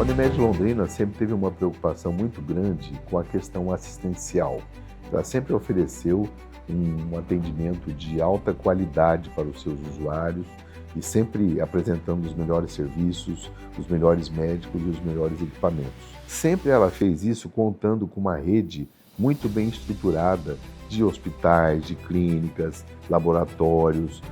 Unimed Londrina sempre teve uma preocupação muito grande com a questão assistencial. Ela sempre ofereceu um atendimento de alta qualidade para os seus usuários e sempre apresentando os melhores serviços, os melhores médicos e os melhores equipamentos. Sempre ela fez isso contando com uma rede muito bem estruturada de hospitais, de clínicas, laboratórios,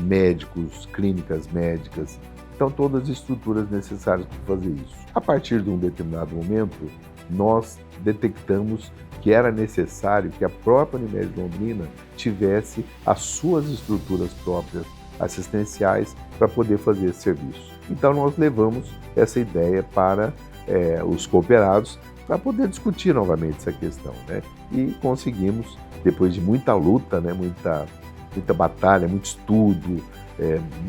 médicos, clínicas médicas. Então, todas as estruturas necessárias para fazer isso. A partir de um determinado momento, nós detectamos que era necessário que a própria Unimed Londrina tivesse as suas estruturas próprias assistenciais para poder fazer esse serviço. Então, nós levamos essa ideia para os cooperados para poder discutir novamente essa questão, né? E conseguimos, depois de muita luta, né, muita batalha, muito estudo,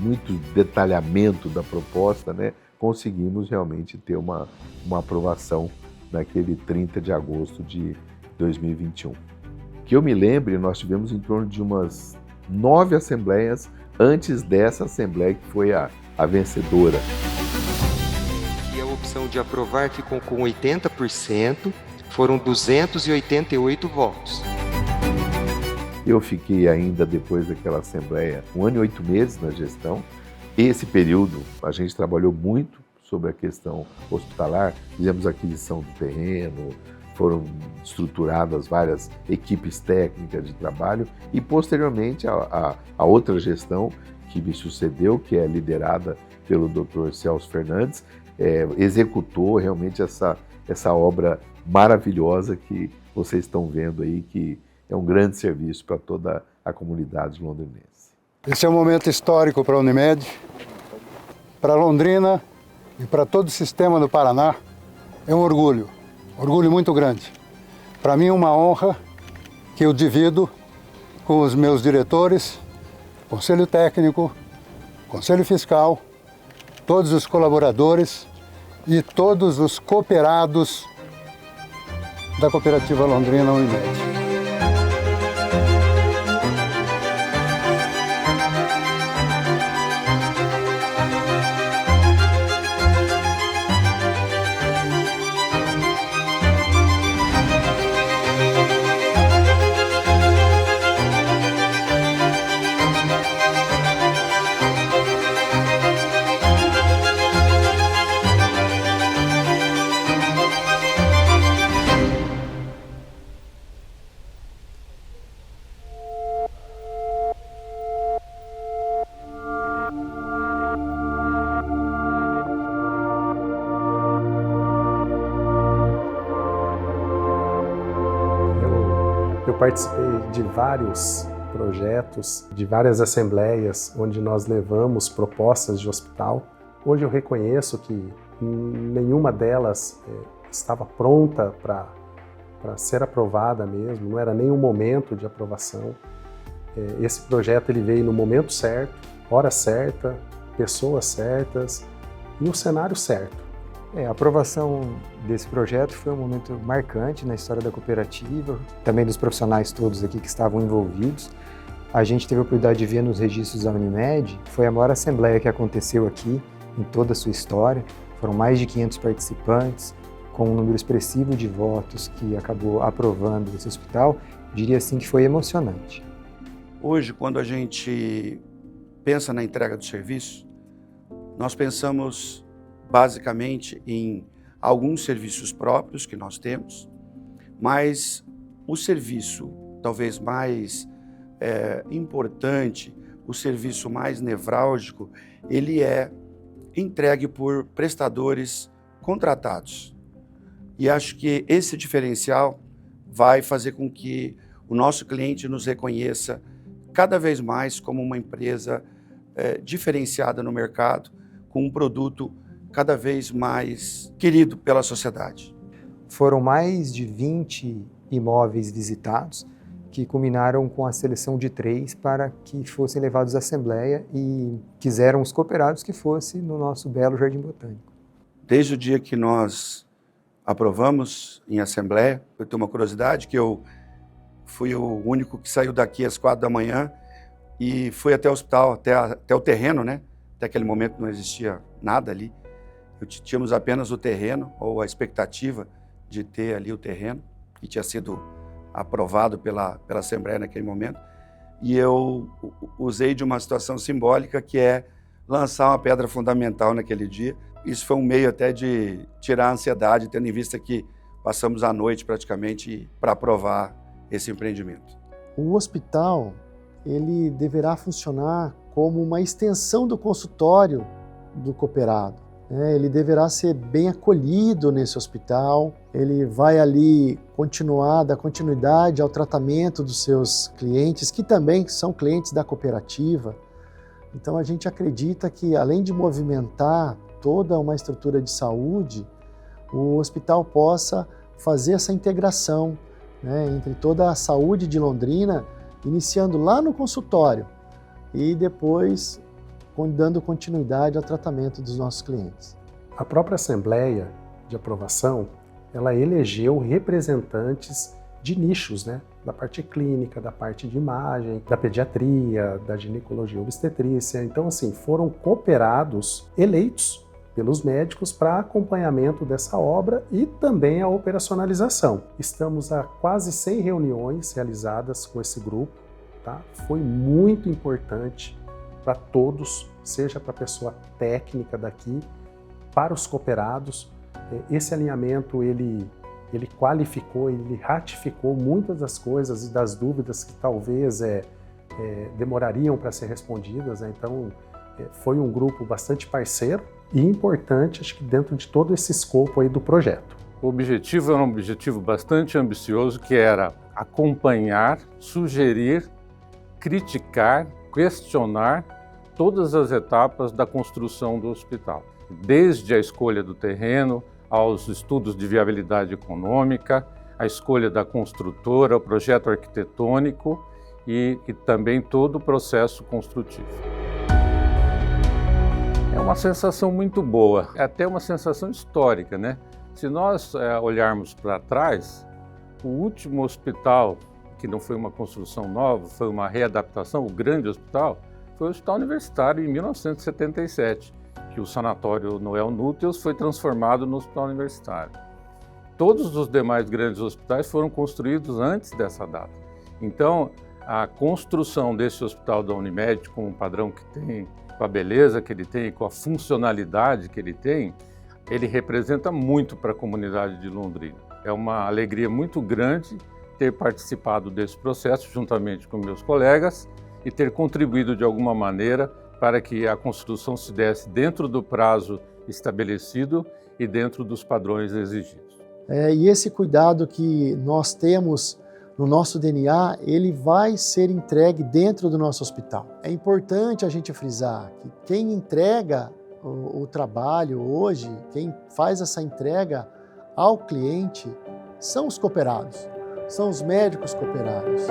muito detalhamento da proposta, né, conseguimos realmente ter uma aprovação naquele 30 de agosto de 2021. Que eu me lembre, nós tivemos em torno de umas 9 assembleias antes dessa assembleia que foi a vencedora. E a opção de aprovar ficou com 80%, foram 288 votos. Eu fiquei ainda, depois daquela assembleia, 1 ano e 8 meses na gestão. Esse período, a gente trabalhou muito sobre a questão hospitalar, fizemos aquisição do terreno, foram estruturadas várias equipes técnicas de trabalho e, posteriormente, a outra gestão que me sucedeu, que é liderada pelo Dr. Celso Fernandes, executou realmente essa obra maravilhosa que vocês estão vendo aí, que é um grande serviço para toda a comunidade londrinense. Esse é um momento histórico para a Unimed, para Londrina e para todo o sistema do Paraná. É um orgulho muito grande. Para mim é uma honra que eu divido com os meus diretores, conselho técnico, conselho fiscal, todos os colaboradores e todos os cooperados da Cooperativa Londrina Unimed. Eu participei de vários projetos, de várias assembleias onde nós levamos propostas de hospital. Hoje eu reconheço que nenhuma delas estava pronta para ser aprovada mesmo, não era nem o momento de aprovação. Esse projeto ele veio no momento certo, hora certa, pessoas certas e o cenário certo. A aprovação desse projeto foi um momento marcante na história da cooperativa, também dos profissionais todos aqui que estavam envolvidos. A gente teve a oportunidade de ver nos registros da Unimed, foi a maior assembleia que aconteceu aqui em toda a sua história. Foram mais de 500 participantes, com um número expressivo de votos que acabou aprovando esse hospital. Eu diria assim que foi emocionante. Hoje, quando a gente pensa na entrega do serviço, nós pensamos basicamente em alguns serviços próprios que nós temos, mas o serviço talvez mais importante, o serviço mais nevrálgico, ele é entregue por prestadores contratados. E acho que esse diferencial vai fazer com que o nosso cliente nos reconheça cada vez mais como uma empresa diferenciada no mercado, com um produto cada vez mais querido pela sociedade. Foram mais de 20 imóveis visitados que culminaram com a seleção de 3 para que fossem levados à Assembleia e quiseram os cooperados que fosse no nosso belo Jardim Botânico. Desde o dia que nós aprovamos em Assembleia, eu tenho uma curiosidade que eu fui o único que saiu daqui às 4 da manhã e fui até o hospital, até o terreno, né? Até aquele momento não existia nada ali. Tínhamos apenas o terreno, ou a expectativa de ter ali o terreno, que tinha sido aprovado pela Assembleia naquele momento, e eu usei de uma situação simbólica que é lançar uma pedra fundamental naquele dia. Isso foi um meio até de tirar a ansiedade, tendo em vista que passamos a noite praticamente para aprovar esse empreendimento. O hospital, ele deverá funcionar como uma extensão do consultório do cooperado. Ele deverá ser bem acolhido nesse hospital, ele vai ali dar continuidade ao tratamento dos seus clientes, que também são clientes da cooperativa. Então a gente acredita que, além de movimentar toda uma estrutura de saúde, o hospital possa fazer essa integração, entre toda a saúde de Londrina, iniciando lá no consultório e depois dando continuidade ao tratamento dos nossos clientes. A própria Assembleia de Aprovação, ela elegeu representantes de nichos, da parte clínica, da parte de imagem, da pediatria, da ginecologia e obstetrícia. Então, assim, foram cooperados eleitos pelos médicos para acompanhamento dessa obra e também a operacionalização. Estamos a quase 100 reuniões realizadas com esse grupo, tá? Foi muito importante para todos, seja para a pessoa técnica daqui, para os cooperados. Esse alinhamento, ele qualificou, ele ratificou muitas das coisas e das dúvidas que talvez demorariam para ser respondidas. Então, foi um grupo bastante parceiro e importante, acho que dentro de todo esse escopo aí do projeto. O objetivo era um objetivo bastante ambicioso, que era acompanhar, sugerir, criticar, questionar todas as etapas da construção do hospital, desde a escolha do terreno, aos estudos de viabilidade econômica, a escolha da construtora, o projeto arquitetônico e também todo o processo construtivo. É uma sensação muito boa, é até uma sensação histórica, Se nós olharmos para trás, o último hospital, que não foi uma construção nova, foi uma readaptação, o grande hospital, foi o Hospital Universitário em 1977, que o sanatório Noel Núteus foi transformado no Hospital Universitário. Todos os demais grandes hospitais foram construídos antes dessa data. Então, a construção desse hospital da Unimed, com o padrão que tem, com a beleza que ele tem, com a funcionalidade que ele tem, ele representa muito para a comunidade de Londrina. É uma alegria muito grande ter participado desse processo juntamente com meus colegas e ter contribuído de alguma maneira para que a construção se desse dentro do prazo estabelecido e dentro dos padrões exigidos. E esse cuidado que nós temos no nosso DNA, ele vai ser entregue dentro do nosso hospital. É importante a gente frisar que quem entrega o trabalho hoje, quem faz essa entrega ao cliente, são os cooperados, são os médicos cooperados.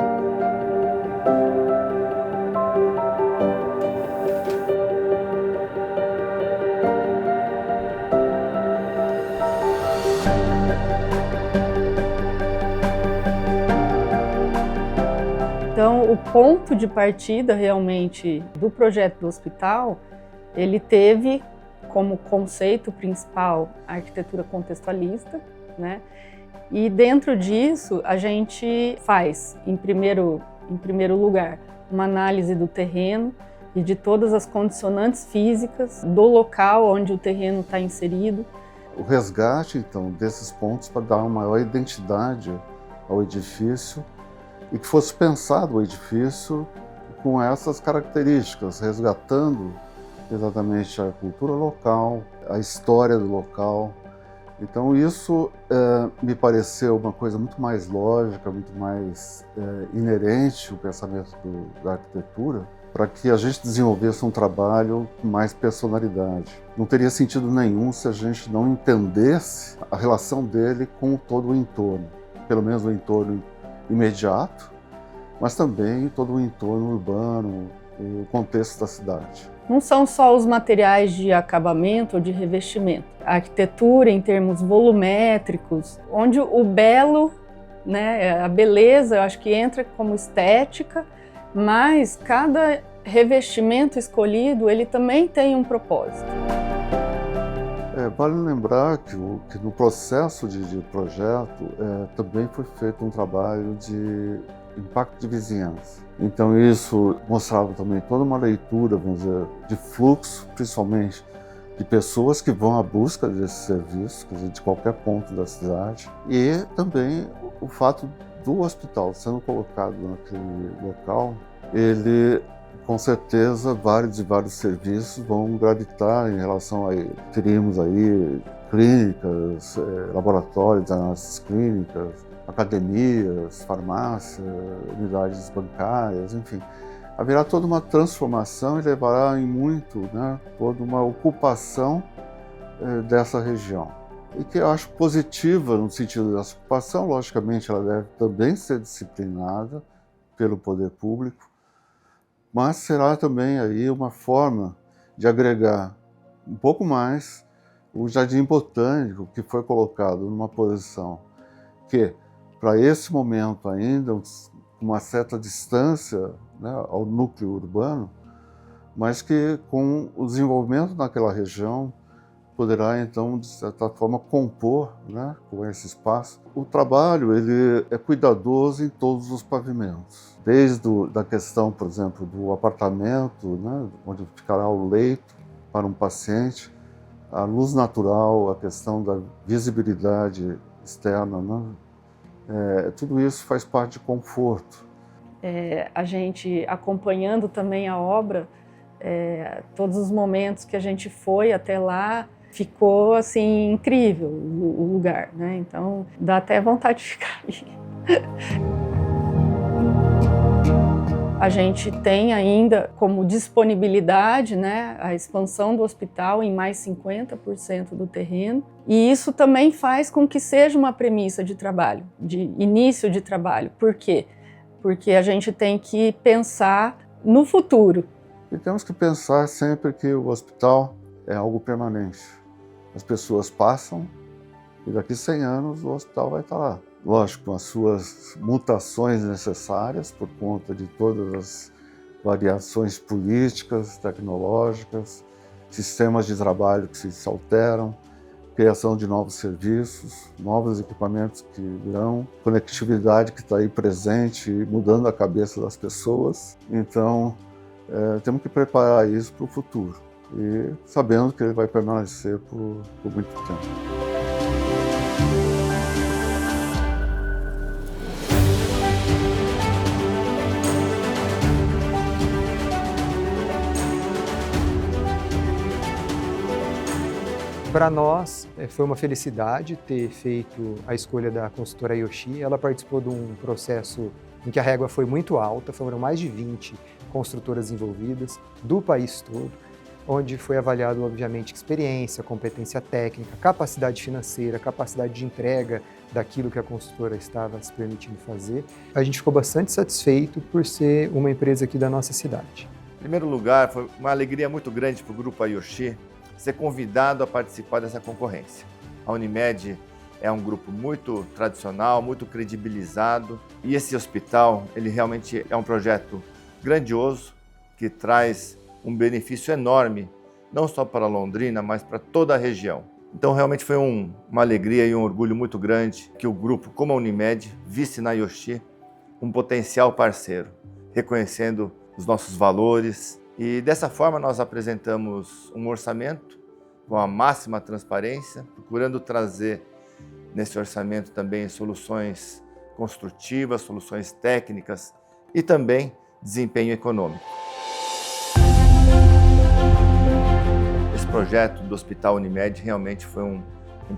Então, o ponto de partida realmente do projeto do hospital, ele teve como conceito principal a arquitetura contextualista, E dentro disso a gente faz, em primeiro lugar, uma análise do terreno e de todas as condicionantes físicas do local onde o terreno está inserido. O resgate, então, desses pontos para dar uma maior identidade ao edifício e que fosse pensado o edifício com essas características, resgatando exatamente a cultura local, a história do local. Então isso me pareceu uma coisa muito mais lógica, muito mais inerente ao pensamento da arquitetura, para que a gente desenvolvesse um trabalho com mais personalidade. Não teria sentido nenhum se a gente não entendesse a relação dele com todo o entorno, pelo menos o entorno imediato, mas também todo o entorno urbano e o contexto da cidade. Não são só os materiais de acabamento ou de revestimento. A arquitetura em termos volumétricos, onde o belo, a beleza, eu acho que entra como estética, mas cada revestimento escolhido, ele também tem um propósito. Vale lembrar que no processo de projeto também foi feito um trabalho de impacto de vizinhança. Então isso mostrava também toda uma leitura, vamos dizer, de fluxo, principalmente de pessoas que vão à busca desse serviço, quer dizer, de qualquer ponto da cidade, e também o fato do hospital sendo colocado naquele local, ele, com certeza, vários serviços vão gravitar em relação a ele. Teríamos aí clínicas, laboratórios de análises clínicas, academias, farmácias, unidades bancárias, enfim. Haverá toda uma transformação e levará em muito, né, toda uma ocupação dessa região. E que eu acho positiva no sentido dessa ocupação, logicamente ela deve também ser disciplinada pelo poder público, mas será também aí uma forma de agregar um pouco mais o jardim botânico, que foi colocado numa posição que, para esse momento ainda, uma certa distância, né, ao núcleo urbano, mas que com o desenvolvimento naquela região poderá então, de certa forma, compor, né, com esse espaço. O trabalho ele é cuidadoso em todos os pavimentos, desde da questão, por exemplo, do apartamento, né, onde ficará o leito para um paciente, a luz natural, a questão da visibilidade externa, né, tudo isso faz parte de conforto. A gente acompanhando também a obra, todos os momentos que a gente foi até lá, ficou assim incrível o lugar, né? Então dá até vontade de ficar ali. A gente tem ainda como disponibilidade, né, a expansão do hospital em mais 50% do terreno, e isso também faz com que seja uma premissa de trabalho, de início de trabalho. Por quê? Porque a gente tem que pensar no futuro. E temos que pensar sempre que o hospital é algo permanente. As pessoas passam e daqui 100 anos o hospital vai estar lá. Lógico, com as suas mutações necessárias por conta de todas as variações políticas, tecnológicas, sistemas de trabalho que se alteram, criação de novos serviços, novos equipamentos que virão, conectividade que está aí presente, mudando a cabeça das pessoas. Então, temos que preparar isso para o futuro e sabendo que ele vai permanecer por muito tempo. Para nós, foi uma felicidade ter feito a escolha da consultora Yoshi. Ela participou de um processo em que a régua foi muito alta, foram mais de 20 construtoras envolvidas do país todo, onde foi avaliado, obviamente, experiência, competência técnica, capacidade financeira, capacidade de entrega daquilo que a construtora estava se permitindo fazer. A gente ficou bastante satisfeito por ser uma empresa aqui da nossa cidade. Em primeiro lugar, foi uma alegria muito grande para o Grupo Yoshi ser convidado a participar dessa concorrência. A Unimed é um grupo muito tradicional, muito credibilizado, e esse hospital, ele realmente é um projeto grandioso que traz um benefício enorme, não só para Londrina, mas para toda a região. Então realmente foi uma alegria e um orgulho muito grande que o grupo, como a Unimed, visse na Yoshi um potencial parceiro, reconhecendo os nossos valores. E dessa forma nós apresentamos um orçamento com a máxima transparência, procurando trazer nesse orçamento também soluções construtivas, soluções técnicas e também desempenho econômico. Esse projeto do Hospital Unimed realmente foi um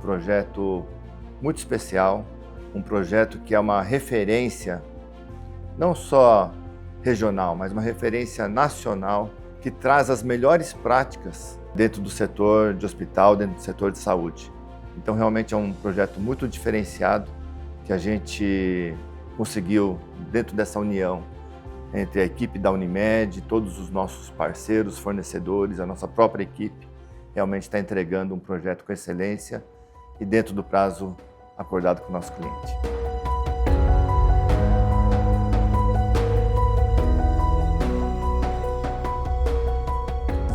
projeto muito especial, um projeto que é uma referência não só regional, mas uma referência nacional que traz as melhores práticas dentro do setor de hospital, dentro do setor de saúde. Então realmente é um projeto muito diferenciado que a gente conseguiu dentro dessa união entre a equipe da Unimed, todos os nossos parceiros, fornecedores, a nossa própria equipe, realmente está entregando um projeto com excelência e dentro do prazo acordado com o nosso cliente.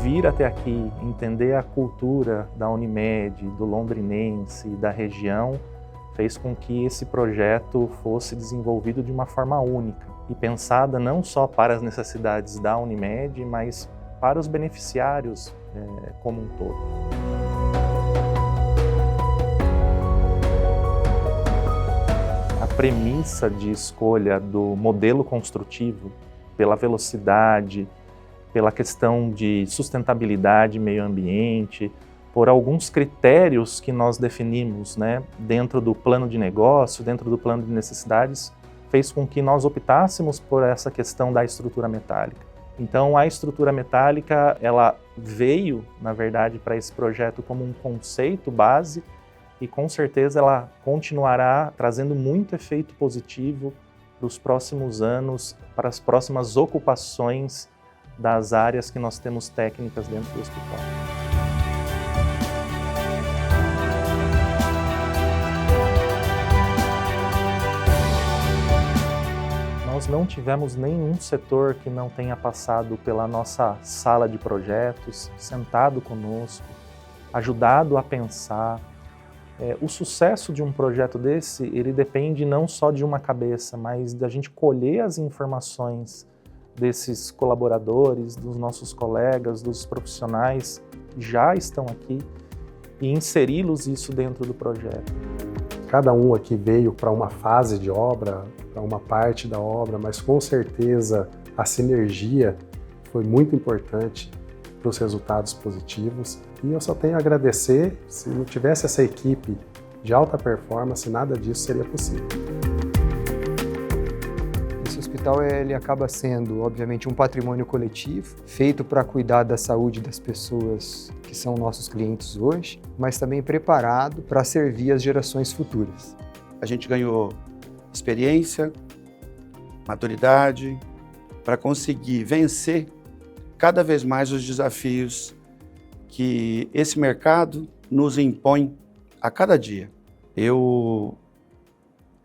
Vir vir até aqui, entender a cultura da Unimed, do londrinense, da região, fez com que esse projeto fosse desenvolvido de uma forma única e pensada não só para as necessidades da Unimed, mas para os beneficiários como um todo. A premissa de escolha do modelo construtivo pela velocidade, pela questão de sustentabilidade, meio ambiente, por alguns critérios que nós definimos, dentro do plano de negócio, dentro do plano de necessidades, fez com que nós optássemos por essa questão da estrutura metálica. Então, a estrutura metálica, ela veio, na verdade, para esse projeto como um conceito base e, com certeza, ela continuará trazendo muito efeito positivo para os próximos anos, para as próximas ocupações das áreas que nós temos técnicas dentro do hospital. Nós não tivemos nenhum setor que não tenha passado pela nossa sala de projetos, sentado conosco, ajudado a pensar. O sucesso de um projeto desse, ele depende não só de uma cabeça, mas da gente colher as informações desses colaboradores, dos nossos colegas, dos profissionais que já estão aqui e inseri-los isso dentro do projeto. Cada um aqui veio para uma fase de obra, para uma parte da obra, mas com certeza a sinergia foi muito importante para os resultados positivos. E eu só tenho a agradecer. Se não tivesse essa equipe de alta performance, nada disso seria possível. Esse hospital ele acaba sendo, obviamente, um patrimônio coletivo, feito para cuidar da saúde das pessoas que são nossos clientes hoje, mas também preparado para servir as gerações futuras. A gente ganhou experiência, maturidade, para conseguir vencer cada vez mais os desafios que esse mercado nos impõe a cada dia. Eu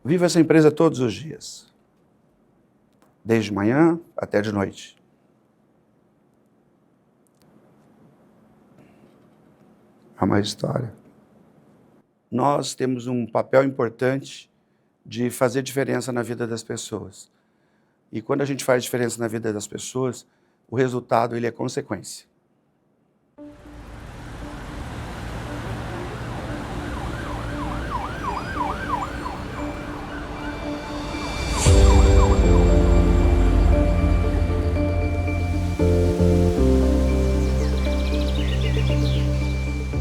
vivo essa empresa todos os dias, desde manhã até de noite. É uma história. Nós temos um papel importante de fazer diferença na vida das pessoas. E quando a gente faz diferença na vida das pessoas, o resultado ele é consequência.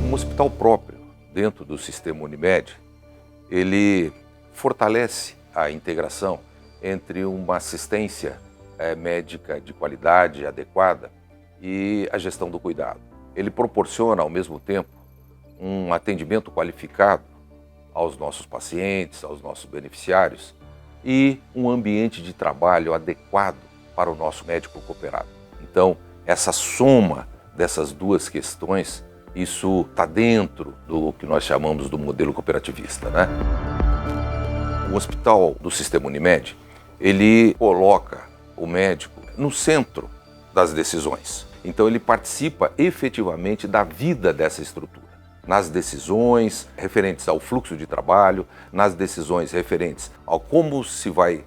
Um hospital próprio dentro do sistema Unimed, ele fortalece a integração entre uma assistência médica de qualidade adequada e a gestão do cuidado. Ele proporciona, ao mesmo tempo, um atendimento qualificado aos nossos pacientes, aos nossos beneficiários e um ambiente de trabalho adequado para o nosso médico cooperado. Então, essa soma dessas duas questões, isso está dentro do que nós chamamos do modelo cooperativista, né? O hospital do sistema Unimed, ele coloca o médico no centro das decisões. Então ele participa efetivamente da vida dessa estrutura, nas decisões referentes ao fluxo de trabalho, nas decisões referentes ao como se vai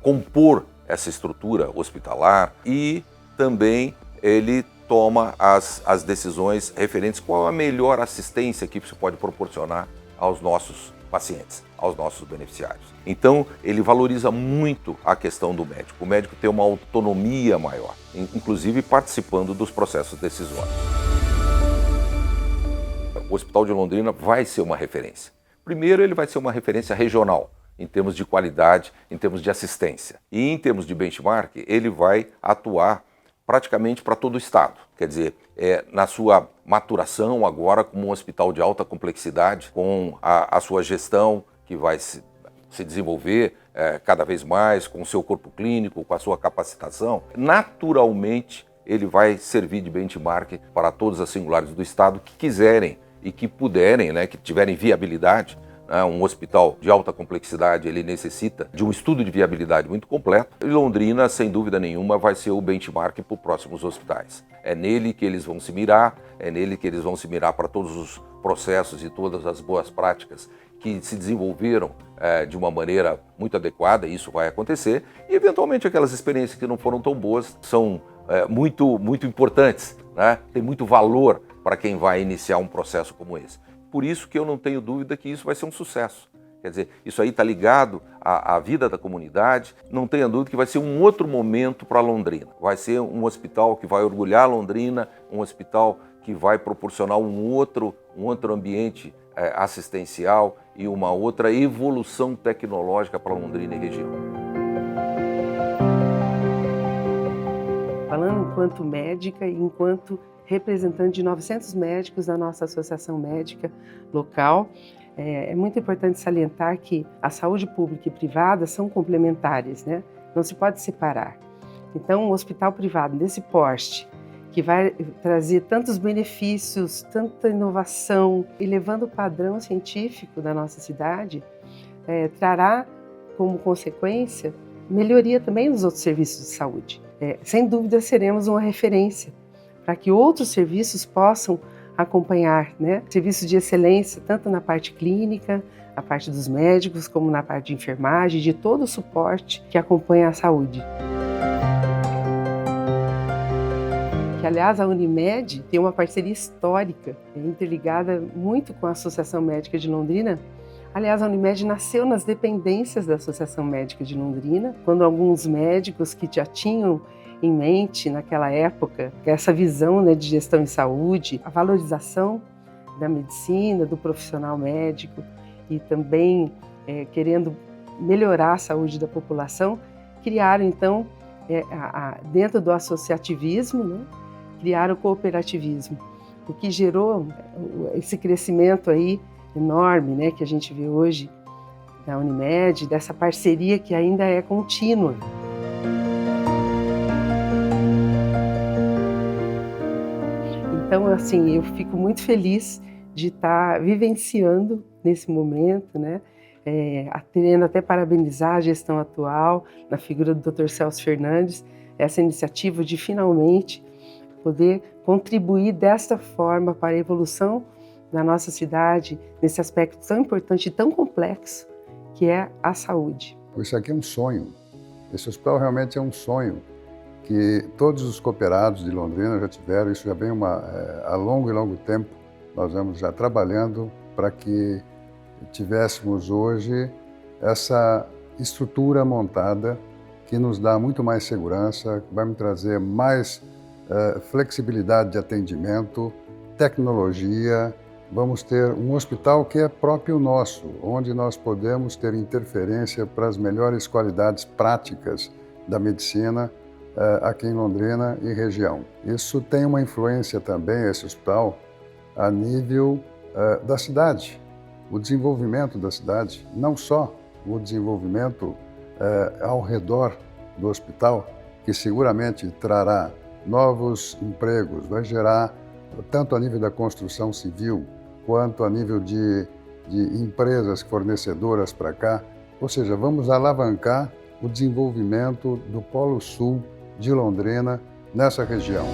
compor essa estrutura hospitalar e também ele toma as decisões referentes qual a melhor assistência que se pode proporcionar aos nossos pacientes, aos nossos beneficiários. Então, ele valoriza muito a questão do médico. O médico tem uma autonomia maior, inclusive participando dos processos decisórios. O Hospital de Londrina vai ser uma referência. Primeiro, ele vai ser uma referência regional, em termos de qualidade, em termos de assistência. E em termos de benchmark, ele vai atuar praticamente para todo o estado. Quer dizer, na sua maturação agora como um hospital de alta complexidade, com a sua gestão que vai se desenvolver cada vez mais, com o seu corpo clínico, com a sua capacitação, naturalmente ele vai servir de benchmark para todas as singulares do estado que quiserem e que puderem, que tiverem viabilidade, Um hospital de alta complexidade, ele necessita de um estudo de viabilidade muito completo. E Londrina, sem dúvida nenhuma, vai ser o benchmark para os próximos hospitais. É nele que eles vão se mirar, é nele que eles vão se mirar para todos os processos e todas as boas práticas que se desenvolveram de uma maneira muito adequada, isso vai acontecer. E, eventualmente, aquelas experiências que não foram tão boas são muito importantes, né? Tem muito valor para quem vai iniciar um processo como esse. Por isso que eu não tenho dúvida que isso vai ser um sucesso. Quer dizer, isso aí está ligado à vida da comunidade. Não tenha dúvida que vai ser um outro momento para Londrina. Vai ser um hospital que vai orgulhar Londrina, um hospital que vai proporcionar um outro ambiente assistencial e uma outra evolução tecnológica para Londrina e região. Falando enquanto médica e enquanto representante de 900 médicos da nossa associação médica local, é muito importante salientar que a saúde pública e privada são complementares, né? Não se pode separar. Então, um hospital privado desse porte, que vai trazer tantos benefícios, tanta inovação e levando o padrão científico da nossa cidade, trará como consequência melhoria também nos outros serviços de saúde. Sem dúvida seremos uma referência para que outros serviços possam acompanhar, né? Serviços de excelência, tanto na parte clínica, a parte dos médicos, como na parte de enfermagem, de todo o suporte que acompanha a saúde. Que, aliás, a Unimed tem uma parceria histórica, interligada muito com a Associação Médica de Londrina. Aliás, a Unimed nasceu nas dependências da Associação Médica de Londrina, quando alguns médicos que já tinham em mente, naquela época, essa visão, né, de gestão em saúde, a valorização da medicina, do profissional médico e também querendo melhorar a saúde da população, criaram, então, dentro do associativismo, né, criaram o cooperativismo, o que gerou esse crescimento aí enorme, né, que a gente vê hoje da Unimed, dessa parceria que ainda é contínua. Então, assim, eu fico muito feliz de estar vivenciando nesse momento, né, querendo até parabenizar a gestão atual, na figura do Dr. Celso Fernandes, essa iniciativa de finalmente poder contribuir desta forma para a evolução da nossa cidade, nesse aspecto tão importante e tão complexo, que é a saúde. Isso aqui é um sonho. Esse hospital realmente é um sonho, que todos os cooperados de Londrina já tiveram, isso já vem há longo e longo tempo. Nós vamos já trabalhando para que tivéssemos hoje essa estrutura montada que nos dá muito mais segurança, que vai me trazer mais flexibilidade de atendimento, tecnologia. Vamos ter um hospital que é próprio nosso, onde nós podemos ter interferência para as melhores qualidades práticas da medicina aqui em Londrina e região. Isso tem uma influência também, esse hospital, a nível da cidade, o desenvolvimento da cidade, não só o desenvolvimento ao redor do hospital, que seguramente trará novos empregos, vai gerar, tanto a nível da construção civil, quanto a nível de empresas fornecedoras para cá. Ou seja, vamos alavancar o desenvolvimento do Polo Sul de Londrina nessa região.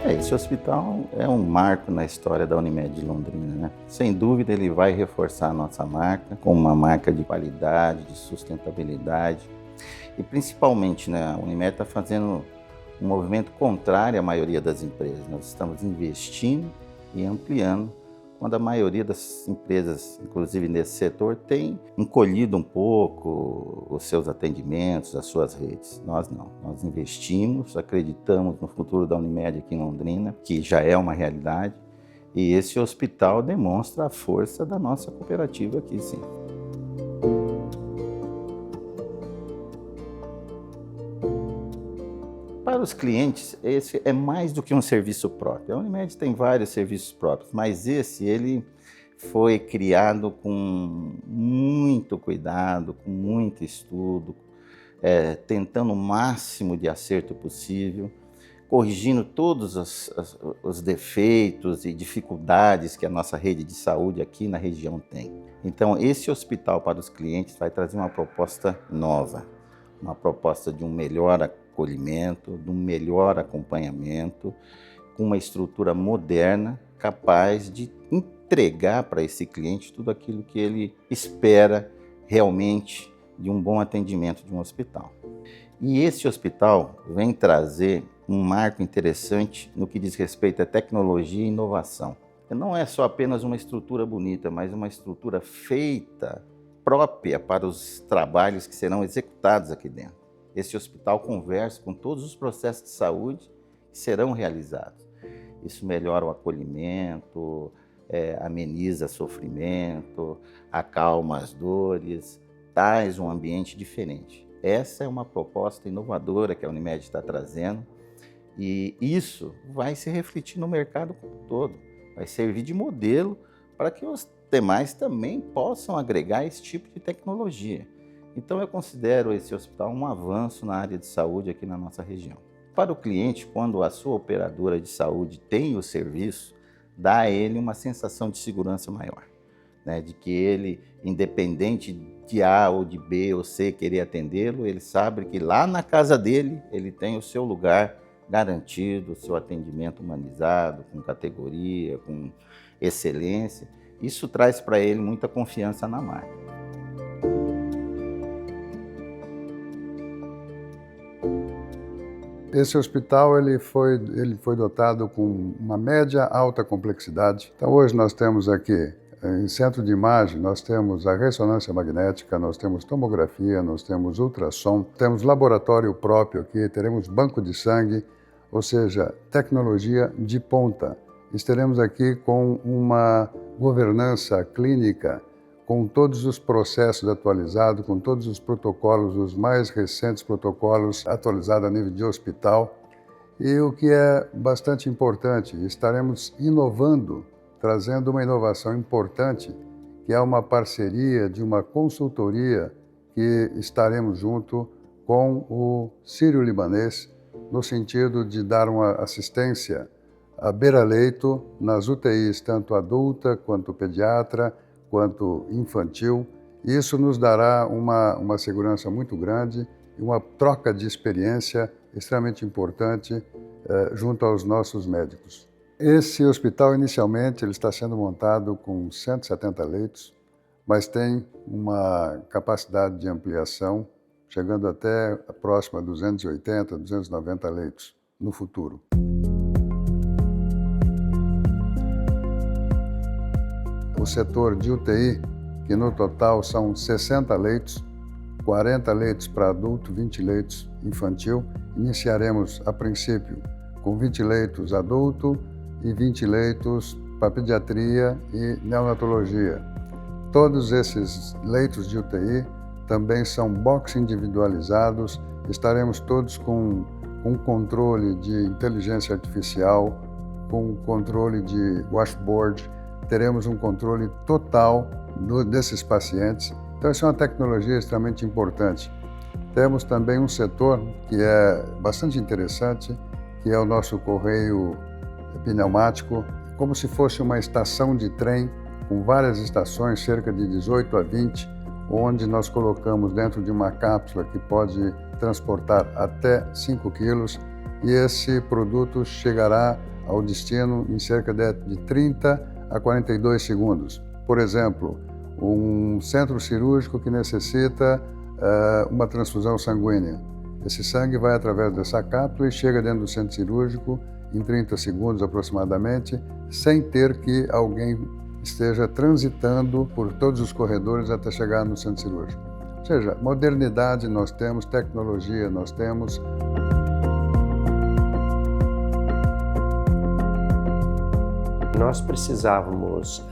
Esse hospital é um marco na história da Unimed de Londrina, né? Sem dúvida ele vai reforçar a nossa marca como uma marca de qualidade, de sustentabilidade e principalmente, né, a Unimed está fazendo um movimento contrário à maioria das empresas. Nós estamos investindo e ampliando, quando a maioria das empresas, inclusive nesse setor, tem encolhido um pouco os seus atendimentos, as suas redes. Nós não. Nós investimos, acreditamos no futuro da Unimed aqui em Londrina, que já é uma realidade, e esse hospital demonstra a força da nossa cooperativa aqui, sim. Para os clientes, esse é mais do que um serviço próprio. A Unimed tem vários serviços próprios, mas ele foi criado com muito cuidado, com muito estudo, tentando o máximo de acerto possível, corrigindo todos os defeitos e dificuldades que a nossa rede de saúde aqui na região tem. Então, esse hospital para os clientes vai trazer uma proposta nova, uma proposta de um melhor acolhimento, de um melhor acompanhamento, com uma estrutura moderna, capaz de entregar para esse cliente tudo aquilo que ele espera realmente de um bom atendimento de um hospital. E esse hospital vem trazer um marco interessante no que diz respeito à tecnologia e inovação. Não é só apenas uma estrutura bonita, mas uma estrutura feita, própria para os trabalhos que serão executados aqui dentro. Esse hospital conversa com todos os processos de saúde que serão realizados. Isso melhora o acolhimento, ameniza sofrimento, acalma as dores, traz um ambiente diferente. Essa é uma proposta inovadora que a Unimed está trazendo e isso vai se refletir no mercado como um todo, vai servir de modelo para que os demais também possam agregar esse tipo de tecnologia. Então eu considero esse hospital um avanço na área de saúde aqui na nossa região. Para o cliente, quando a sua operadora de saúde tem o serviço, dá a ele uma sensação de segurança maior, né? De que ele, independente de A ou de B ou C querer atendê-lo, ele sabe que lá na casa dele ele tem o seu lugar garantido, o seu atendimento humanizado, com categoria, com excelência. Isso traz para ele muita confiança na marca. Esse hospital ele foi dotado com uma média alta complexidade. Então hoje nós temos aqui, em centro de imagem, nós temos a ressonância magnética, nós temos tomografia, nós temos ultrassom, temos laboratório próprio aqui, teremos banco de sangue, ou seja, tecnologia de ponta. Estaremos aqui com uma governança clínica, com todos os processos atualizados, com todos os protocolos, os mais recentes protocolos atualizados a nível de hospital. E o que é bastante importante, estaremos inovando, trazendo uma inovação importante, que é uma parceria de uma consultoria que estaremos junto com o Sírio-Libanês, no sentido de dar uma assistência à beira-leito nas UTIs, tanto adulta quanto pediatra, quanto infantil. Isso nos dará uma segurança muito grande e uma troca de experiência extremamente importante junto aos nossos médicos. Esse hospital, inicialmente, ele está sendo montado com 170 leitos, mas tem uma capacidade de ampliação chegando até próximo a 280, 290 leitos no futuro. O setor de UTI, que no total são 60 leitos, 40 leitos para adulto, 20 leitos infantil. Iniciaremos, a princípio, com 20 leitos adulto e 20 leitos para pediatria e neonatologia. Todos esses leitos de UTI também são box individualizados, estaremos todos com controle de inteligência artificial, com controle de washboard, teremos um controle total desses pacientes. Então, isso é uma tecnologia extremamente importante. Temos também um setor que é bastante interessante, que é o nosso correio pneumático, como se fosse uma estação de trem com várias estações, cerca de 18 a 20, onde nós colocamos dentro de uma cápsula que pode transportar até 5 quilos e esse produto chegará ao destino em cerca de 30 a 42 segundos. Por exemplo, um centro cirúrgico que necessita uma transfusão sanguínea. Esse sangue vai através dessa cápsula e chega dentro do centro cirúrgico em 30 segundos aproximadamente, sem ter que alguém esteja transitando por todos os corredores até chegar no centro cirúrgico. Ou seja, modernidade nós temos, tecnologia nós temos. Nós precisávamos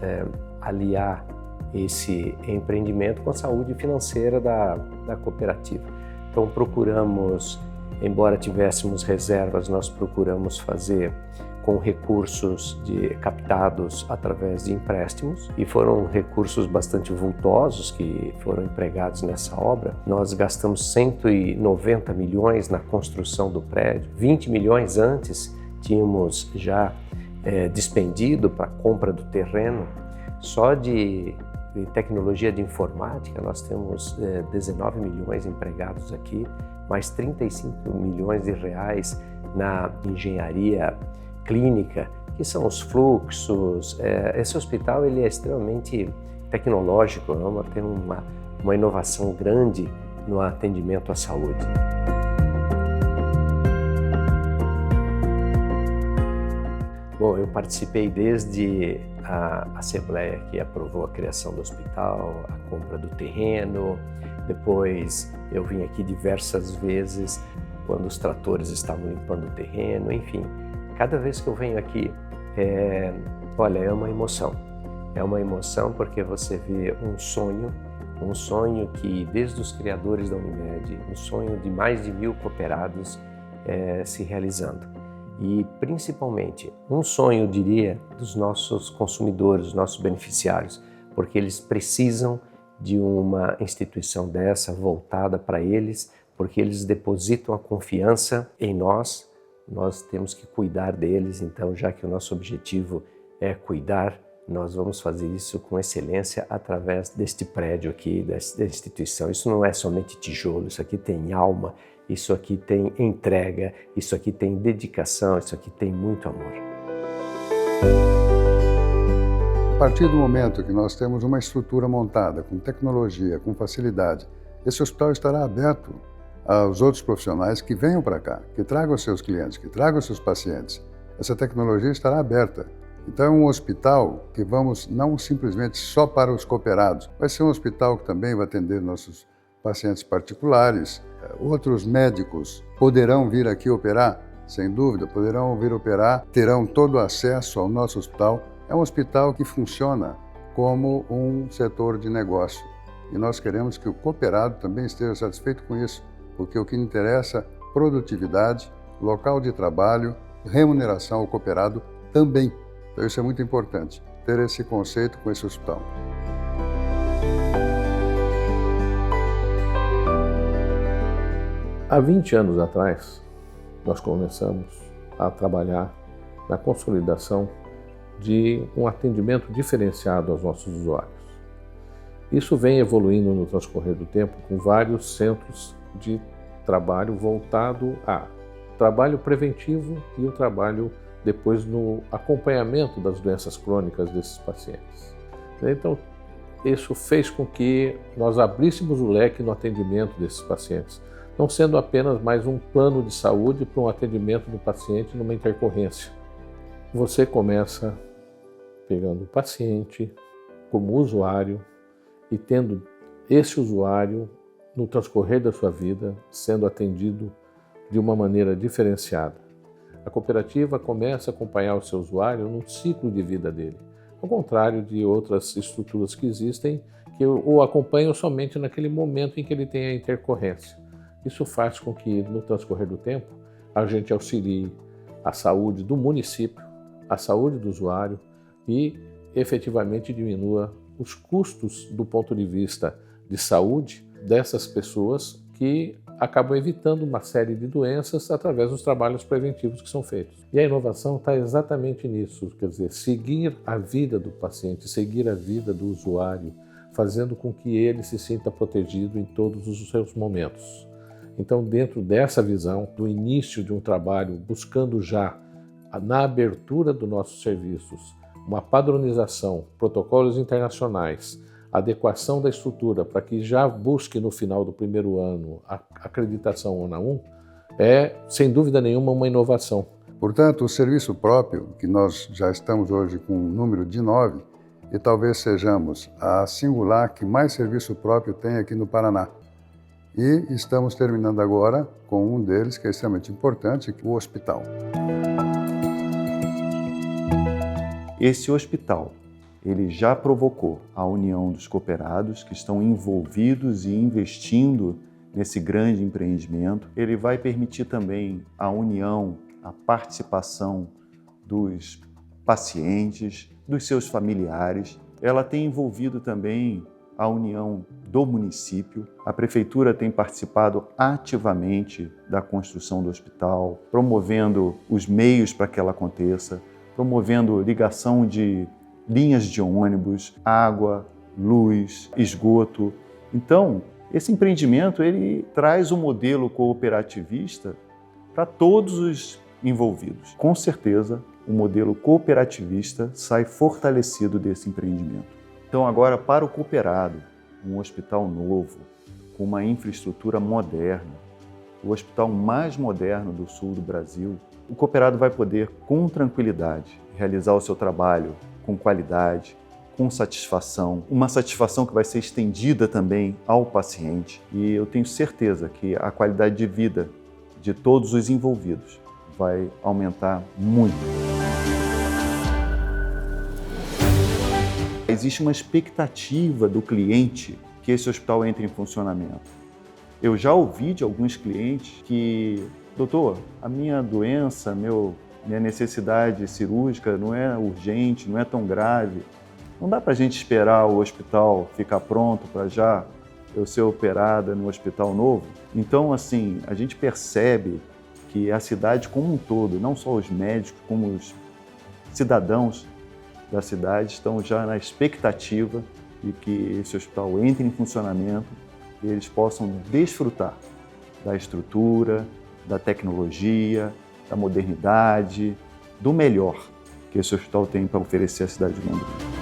aliar esse empreendimento com a saúde financeira da cooperativa. Então procuramos, embora tivéssemos reservas, nós procuramos fazer com recursos captados através de empréstimos, e foram recursos bastante vultosos que foram empregados nessa obra. Nós gastamos 190 milhões na construção do prédio, 20 milhões antes tínhamos já despendido para a compra do terreno. Só de tecnologia de informática nós temos 19 milhões empregados aqui, mais 35 milhões de reais na engenharia clínica, que são os fluxos. Esse hospital ele é extremamente tecnológico, tem uma inovação grande no atendimento à saúde. Bom, eu participei desde a Assembleia que aprovou a criação do hospital, a compra do terreno, depois eu vim aqui diversas vezes quando os tratores estavam limpando o terreno, enfim. Cada vez que eu venho aqui, olha, é uma emoção. É uma emoção porque você vê um sonho que desde os criadores da Unimed, um sonho de mais de 1.000 cooperados se realizando. E principalmente um sonho, eu diria, dos nossos consumidores, dos nossos beneficiários, porque eles precisam de uma instituição dessa voltada para eles, porque eles depositam a confiança em nós, nós temos que cuidar deles. Então, já que o nosso objetivo é cuidar, nós vamos fazer isso com excelência através deste prédio aqui, desta instituição. Isso não é somente tijolo, isso aqui tem alma, isso aqui tem entrega, isso aqui tem dedicação, isso aqui tem muito amor. A partir do momento que nós temos uma estrutura montada, com tecnologia, com facilidade, esse hospital estará aberto aos outros profissionais que venham para cá, que tragam os seus clientes, que tragam os seus pacientes. Essa tecnologia estará aberta. Então é um hospital que vamos não simplesmente só para os cooperados, vai ser um hospital que também vai atender nossos pacientes particulares. Outros médicos poderão vir aqui operar, sem dúvida, poderão vir operar, terão todo o acesso ao nosso hospital. É um hospital que funciona como um setor de negócio e nós queremos que o cooperado também esteja satisfeito com isso, porque o que interessa é produtividade, local de trabalho, remuneração ao cooperado também. Então isso é muito importante, ter esse conceito com esse hospital. Há 20 anos atrás, nós começamos a trabalhar na consolidação de um atendimento diferenciado aos nossos usuários. Isso vem evoluindo no transcorrer do tempo com vários centros de trabalho voltado a trabalho preventivo e o trabalho depois no acompanhamento das doenças crônicas desses pacientes. Então, isso fez com que nós abríssemos o leque no atendimento desses pacientes, não sendo apenas mais um plano de saúde para um atendimento do paciente numa intercorrência. Você começa pegando o paciente como usuário e tendo esse usuário, no transcorrer da sua vida, sendo atendido de uma maneira diferenciada. A cooperativa começa a acompanhar o seu usuário num ciclo de vida dele, ao contrário de outras estruturas que existem que o acompanham somente naquele momento em que ele tem a intercorrência. Isso faz com que, no transcorrer do tempo, a gente auxilie a saúde do município, a saúde do usuário e, efetivamente, diminua os custos do ponto de vista de saúde dessas pessoas que acabam evitando uma série de doenças através dos trabalhos preventivos que são feitos. E a inovação está exatamente nisso, quer dizer, seguir a vida do paciente, seguir a vida do usuário, fazendo com que ele se sinta protegido em todos os seus momentos. Então, dentro dessa visão, do início de um trabalho, buscando já, na abertura dos nossos serviços, uma padronização, protocolos internacionais, adequação da estrutura para que já busque no final do primeiro ano a acreditação ONA1, é, sem dúvida nenhuma, uma inovação. Portanto, o serviço próprio, que nós já estamos hoje com um número de 9, e talvez sejamos a singular que mais serviço próprio tem aqui no Paraná. E estamos terminando agora com um deles, que é extremamente importante, o hospital. Esse hospital, ele já provocou a união dos cooperados que estão envolvidos e investindo nesse grande empreendimento. Ele vai permitir também a união, a participação dos pacientes, dos seus familiares. Ela tem envolvido também a união do município. A prefeitura tem participado ativamente da construção do hospital, promovendo os meios para que ela aconteça, promovendo ligação de linhas de ônibus, água, luz, esgoto. Então, esse empreendimento ele traz um modelo cooperativista para todos os envolvidos. Com certeza, o modelo cooperativista sai fortalecido desse empreendimento. Então, agora, para o cooperado, um hospital novo, com uma infraestrutura moderna, o hospital mais moderno do sul do Brasil, o cooperado vai poder, com tranquilidade, realizar o seu trabalho com qualidade, com satisfação, uma satisfação que vai ser estendida também ao paciente. E eu tenho certeza que a qualidade de vida de todos os envolvidos vai aumentar muito. Existe uma expectativa do cliente que esse hospital entre em funcionamento. Eu já ouvi de alguns clientes que, doutor, a minha doença, minha necessidade cirúrgica não é urgente, não é tão grave. Não dá para a gente esperar o hospital ficar pronto para já eu ser operada no hospital novo? Então, assim, a gente percebe que a cidade como um todo, não só os médicos, como os cidadãos da cidade estão já na expectativa de que esse hospital entre em funcionamento e eles possam desfrutar da estrutura, da tecnologia, da modernidade, do melhor que esse hospital tem para oferecer à cidade de Londrina.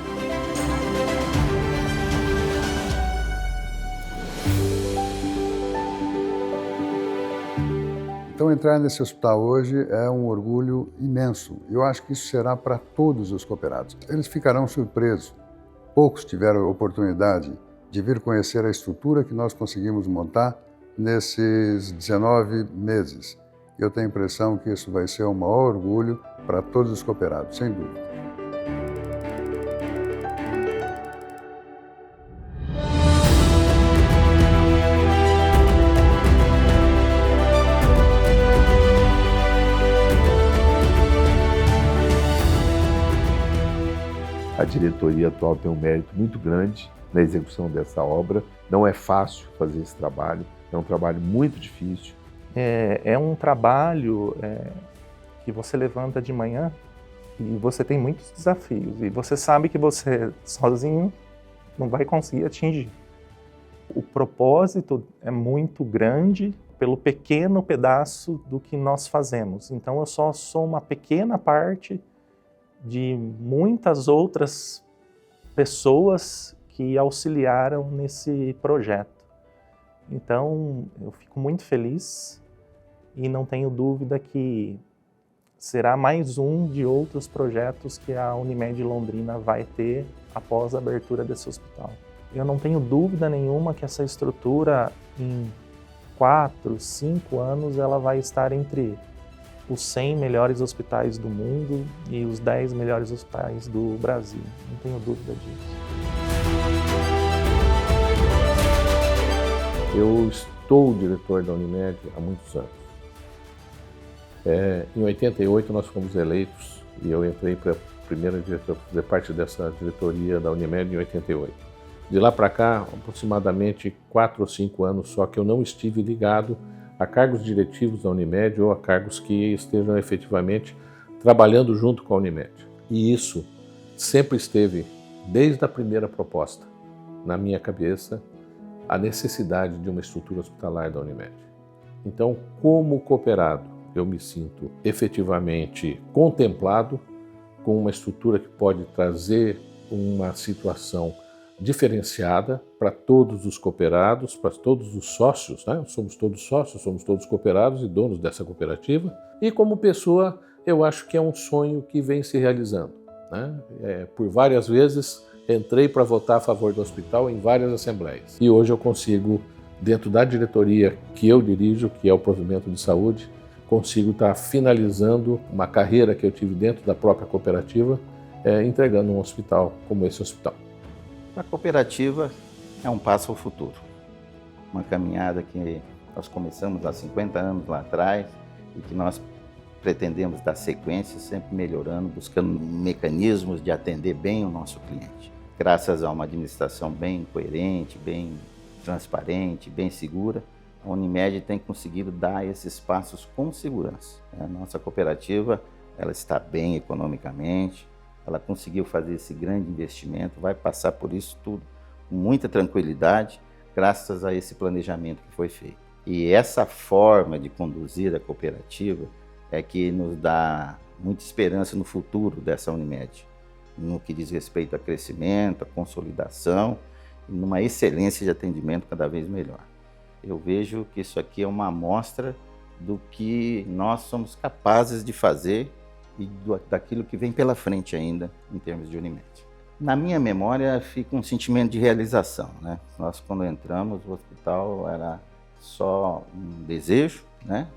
Então, entrar nesse hospital hoje é um orgulho imenso. Eu acho que isso será para todos os cooperados. Eles ficarão surpresos. Poucos tiveram a oportunidade de vir conhecer a estrutura que nós conseguimos montar nesses 19 meses. Eu tenho a impressão que isso vai ser um maior orgulho para todos os cooperados, sem dúvida. A diretoria atual tem um mérito muito grande na execução dessa obra. Não é fácil fazer esse trabalho, é um trabalho muito difícil. É um trabalho que você levanta de manhã e você tem muitos desafios. E você sabe que você sozinho não vai conseguir atingir. O propósito é muito grande pelo pequeno pedaço do que nós fazemos. Então eu só sou uma pequena parte de muitas outras pessoas que auxiliaram nesse projeto. Então eu fico muito feliz e não tenho dúvida que será mais um de outros projetos que a Unimed Londrina vai ter após a abertura desse hospital. Eu não tenho dúvida nenhuma que essa estrutura, em 4, 5 anos, ela vai estar entre os 100 melhores hospitais do mundo e os 10 melhores hospitais do Brasil. Não tenho dúvida disso. Eu estou diretor da Unimed há muitos anos. Em 88 nós fomos eleitos e eu entrei para a primeira diretoria, fazer parte dessa diretoria da Unimed em 88. De lá para cá, aproximadamente 4 ou 5 anos só que eu não estive ligado a cargos diretivos da Unimed ou a cargos que estejam efetivamente trabalhando junto com a Unimed. E isso sempre esteve, desde a primeira proposta, na minha cabeça, a necessidade de uma estrutura hospitalar da Unimed. Então, como cooperado, eu me sinto efetivamente contemplado com uma estrutura que pode trazer uma situação diferenciada para todos os cooperados, para todos os sócios, né? Somos todos sócios, somos todos cooperados e donos dessa cooperativa. E como pessoa, eu acho que é um sonho que vem se realizando, né? Por várias vezes entrei para votar a favor do hospital em várias assembleias. E hoje eu consigo, dentro da diretoria que eu dirijo, que é o Provimento de Saúde, consigo estar finalizando uma carreira que eu tive dentro da própria cooperativa, entregando um hospital como esse hospital. A cooperativa é um passo ao futuro. Uma caminhada que nós começamos há 50 anos lá atrás e que nós pretendemos dar sequência, sempre melhorando, buscando mecanismos de atender bem o nosso cliente. Graças a uma administração bem coerente, bem transparente, bem segura, a Unimed tem conseguido dar esses passos com segurança. A nossa cooperativa, ela está bem economicamente, ela conseguiu fazer esse grande investimento, vai passar por isso tudo com muita tranquilidade, graças a esse planejamento que foi feito. E essa forma de conduzir a cooperativa é que nos dá muita esperança no futuro dessa Unimed, no que diz respeito a crescimento, a consolidação e numa excelência de atendimento cada vez melhor. Eu vejo que isso aqui é uma amostra do que nós somos capazes de fazer e daquilo que vem pela frente ainda em termos de Unimed. Na minha memória fica um sentimento de realização, né? Nós, quando entramos, o hospital era só um desejo, né?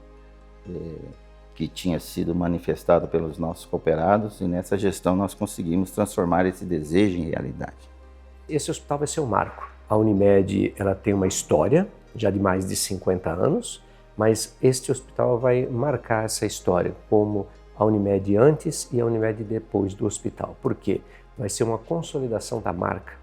Que tinha sido manifestado pelos nossos cooperados, e nessa gestão nós conseguimos transformar esse desejo em realidade. Esse hospital vai ser um marco. A Unimed, ela tem uma história já de mais de 50 anos, mas este hospital vai marcar essa história como a Unimed antes e a Unimed depois do hospital. Por quê? Vai ser uma consolidação da marca,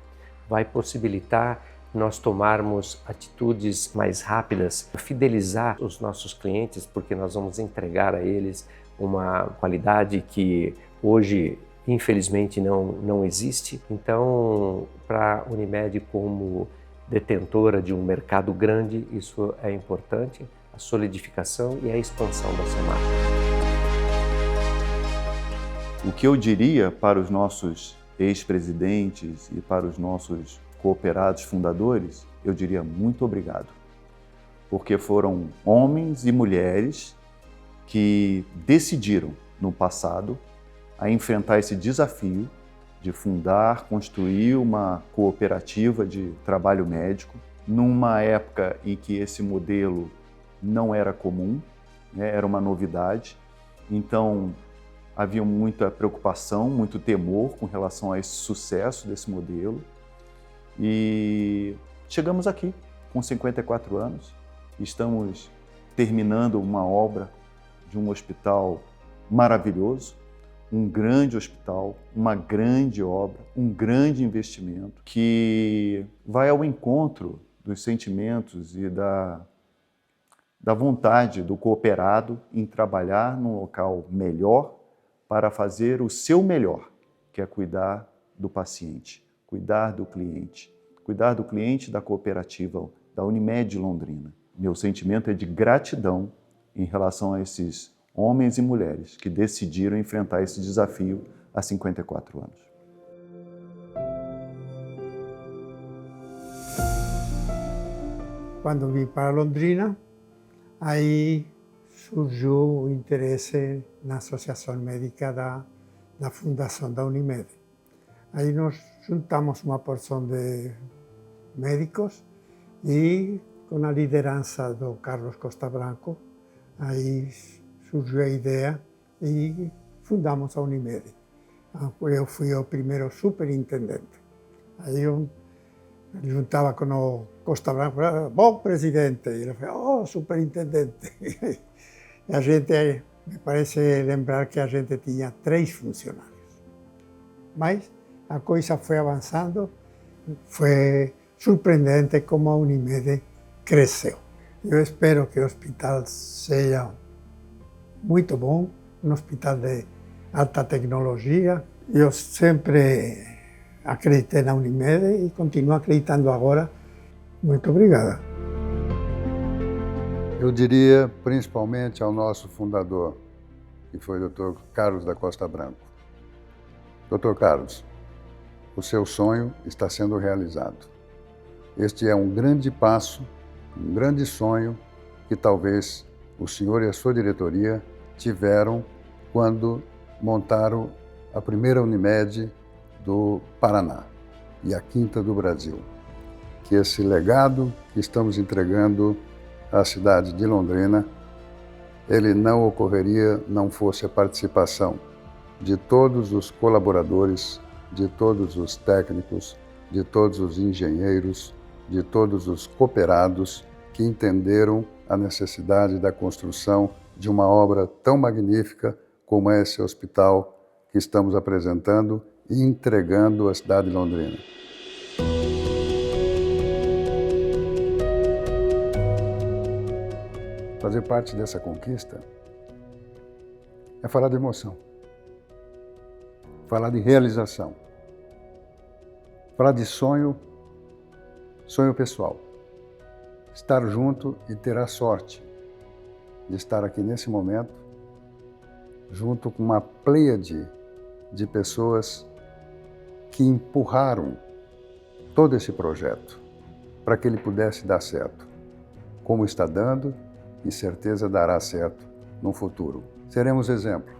vai possibilitar nós tomarmos atitudes mais rápidas, fidelizar os nossos clientes, porque nós vamos entregar a eles uma qualidade que hoje, infelizmente, não existe. Então, para a Unimed como detentora de um mercado grande, isso é importante, a solidificação e a expansão dessa marca. O que eu diria para os nossos ex-presidentes e para os nossos cooperados fundadores, eu diria muito obrigado, porque foram homens e mulheres que decidiram no passado a enfrentar esse desafio de fundar, construir uma cooperativa de trabalho médico numa época em que esse modelo não era comum, né, era uma novidade. Então havia muita preocupação, muito temor com relação a esse sucesso desse modelo. E chegamos aqui com 54 anos, estamos terminando uma obra de um hospital maravilhoso, um grande hospital, uma grande obra, um grande investimento que vai ao encontro dos sentimentos e da vontade do cooperado em trabalhar num local melhor para fazer o seu melhor, que é cuidar do paciente, cuidar do cliente da cooperativa da Unimed Londrina. Meu sentimento é de gratidão em relação a esses homens e mulheres que decidiram enfrentar esse desafio há 54 anos. Quando vim para Londrina, aí surgiu o interesse na Associação Médica da Fundação da Unimed. Aí nós juntamos uma porção de médicos e, com a liderança do Carlos Costa Branco, aí surgiu a ideia e fundamos a Unimed. Eu fui o primeiro superintendente. Aí eu juntava com o Costa Branco, bom presidente, e ele falou, oh, superintendente. E a gente, me parece lembrar que a gente tinha 3 funcionários. Mas a coisa foi avançando, foi surpreendente como a Unimed cresceu. Eu espero que o hospital seja muito bom, um hospital de alta tecnologia. Eu sempre acreditei na Unimed e continuo acreditando agora. Muito obrigado. Eu diria principalmente ao nosso fundador, que foi o Dr. Carlos da Costa Branco. Dr. Carlos, o seu sonho está sendo realizado. Este é um grande passo, um grande sonho que talvez o senhor e a sua diretoria tiveram quando montaram a primeira Unimed do Paraná e a quinta do Brasil. Que esse legado que estamos entregando à cidade de Londrina, ele não ocorreria não fosse a participação de todos os colaboradores, de todos os técnicos, de todos os engenheiros, de todos os cooperados que entenderam a necessidade da construção de uma obra tão magnífica como é esse hospital que estamos apresentando e entregando à cidade de Londrina. Fazer parte dessa conquista é falar de emoção, falar de realização, falar de sonho pessoal. Estar junto e ter a sorte de estar aqui nesse momento, junto com uma pleiade de pessoas que empurraram todo esse projeto para que ele pudesse dar certo, como está dando e certeza dará certo no futuro. Seremos exemplo.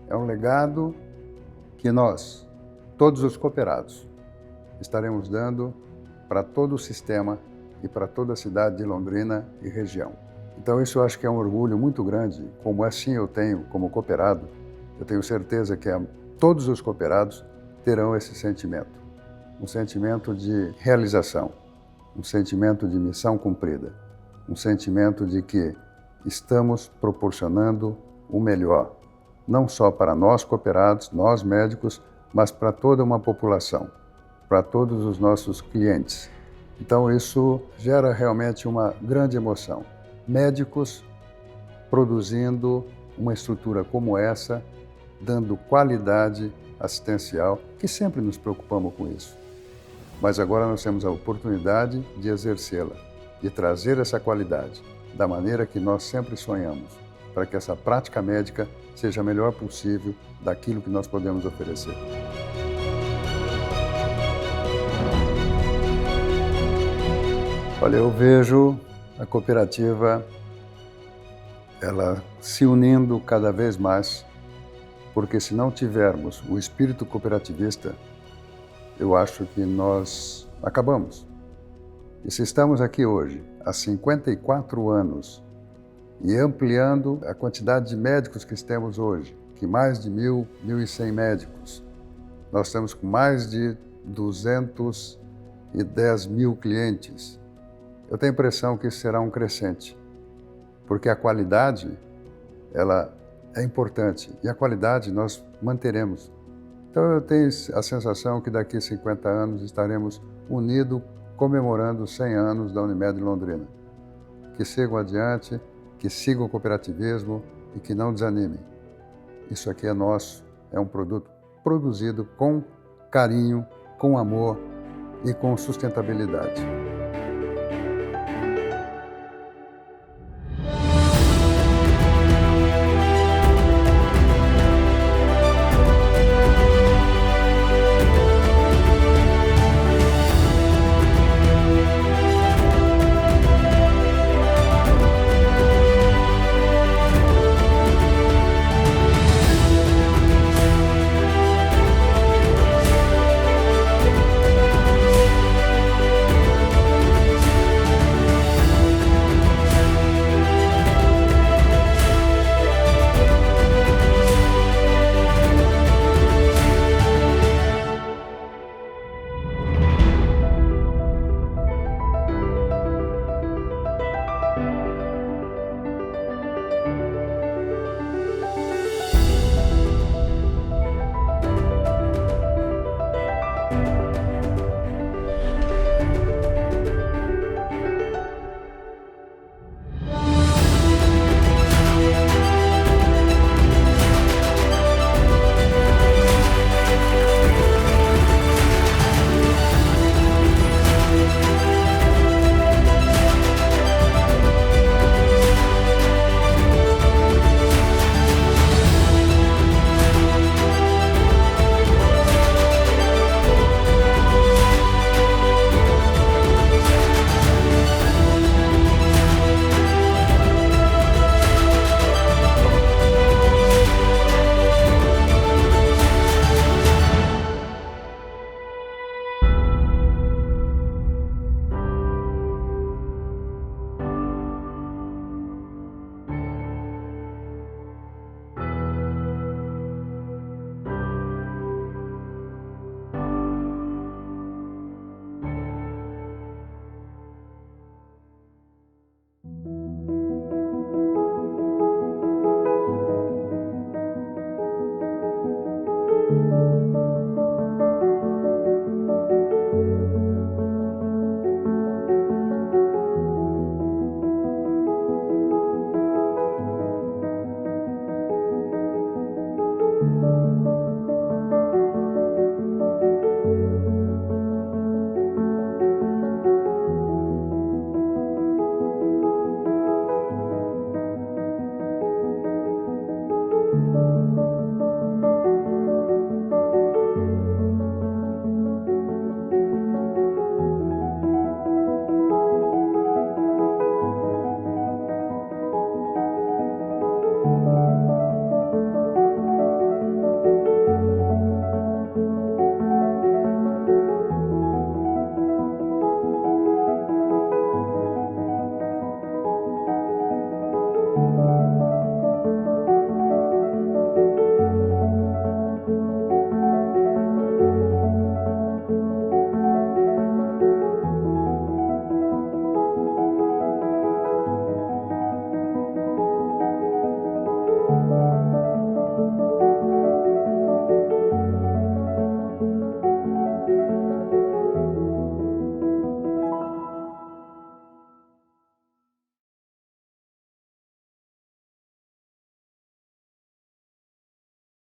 É um legado que nós, todos os cooperados, estaremos dando para todo o sistema e para toda a cidade de Londrina e região. Então isso eu acho que é um orgulho muito grande, como assim eu tenho como cooperado, eu tenho certeza que todos os cooperados terão esse sentimento. Um sentimento de realização, um sentimento de missão cumprida, um sentimento de que estamos proporcionando o melhor, não só para nós cooperados, nós médicos, mas para toda uma população, para todos os nossos clientes. Então isso gera realmente uma grande emoção. Médicos produzindo uma estrutura como essa, dando qualidade assistencial, que sempre nos preocupamos com isso. Mas agora nós temos a oportunidade de exercê-la, de trazer essa qualidade da maneira que nós sempre sonhamos, para que essa prática médica seja a melhor possível daquilo que nós podemos oferecer. Olha, eu vejo a cooperativa ela se unindo cada vez mais, porque se não tivermos o espírito cooperativista, eu acho que nós acabamos. E se estamos aqui hoje, há 54 anos, e ampliando a quantidade de médicos que temos hoje, que mais de 1.100 médicos, nós estamos com mais de 210 mil clientes. Eu tenho a impressão que isso será um crescente, porque a qualidade, ela é importante, e a qualidade nós manteremos. Então eu tenho a sensação que daqui a 50 anos estaremos unidos, comemorando 100 anos da Unimed Londrina. Que sigam adiante, que sigam o cooperativismo e que não desanimem. Isso aqui é nosso, é um produto produzido com carinho, com amor e com sustentabilidade.